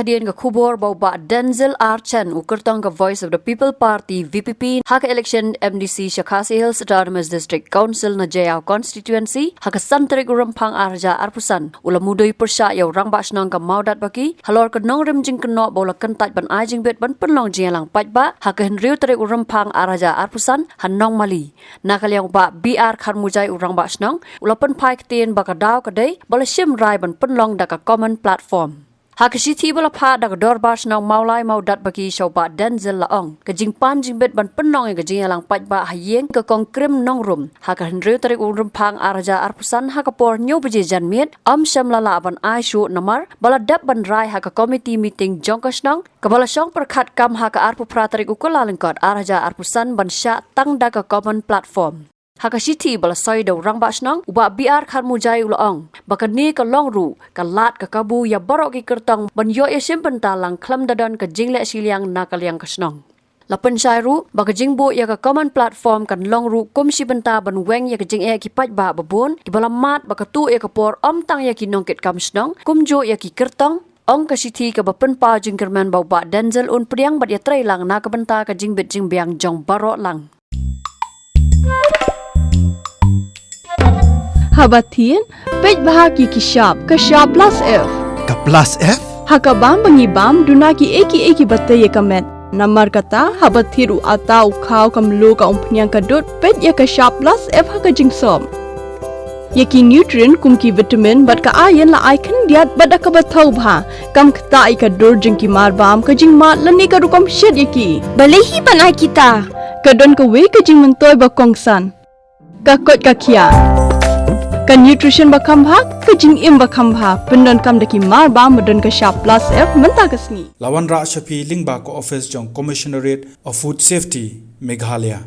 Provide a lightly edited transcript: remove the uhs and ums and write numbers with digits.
hadian ke kubur bau Denzel Archen ukertong ke Voice of the People Party VPP hak election MDC Shakasi Hills Autonomous District Council na Jaya constituency hak santrik urempang arja arpusan ulamudoi persya yau rang basnang ke maudat baki halor ke nong rem jing kenok bola kentat ban ai Jingbit ban Pynlong Jingïalang pajba hak henriu tarik urempang arja arpusan hanong mali nakaliang ba BR Kharmujai urang basnang ulapan pai ketien bakadau kedai bola sim rai ban Pynlong daka common platform. Hakashiti bola pa daga dorbas nang maulai maudat bagi shoba Denzel laong. Kejingpan Jingbit ban Pynlong yang Jingïalang pajba hayeng ke kongkrim nong rum. Haka henriu tarik urempang arja arpusan haka por nyo beje janmiet syam lala ban aisyu namar bala dap ban rai haka committee meeting jongkas nang kabala syong perkat kam haka arpu pratarik ukula lengkot arja arpusan ban syak tang daga common platform. Hakashiti bala soy do rang basnang uba BR Kharmujai ulaong bakani ka longru ka lat ka kabu ya barok ki kertang ban yo esim pentalang klam dadan ka Jingïalang nakaliang kasnong lapan syairu baka jingbo ya ka common platform kan longru komsi benta ban weng ya ka jing'e ki pajba babon ki bala mat baka tu ya ka por tang ya ki nongket kamsnong kumjo ya ki kertang ong kasiti ka bapen pa jingkerman bau Denzel un priang bat ya trailang na ka benta ka Jingbit jingbiang jong barok lang. Habatin, pej bahaki ki shop plus F. Ka plus F? Haka bam bangi bam dunaki eki batte ye kamet. Namar kata habathiru atau kau kamlu ka umpnyang kadut pej ya ka shop plus F haka jingsom. Yaki nutrient kumki vitamin bat ka ayen la icon diat bat ka bathau bha. Kam kata ai ka dur jingki mar bam ka jing mat lani ka rukam shed yaki. Balehi panai kita. Kadon ka we ka jing mentoy ba kongsan. Ka kot ka kia. Ka nutrition bakam bha ka jingim bakam bha pendon kam daki mar ba madon ka sharp plus F menta kasni Lawan Ra Shafi Lingba ko office jong Commissionerate of Food Safety Meghalaya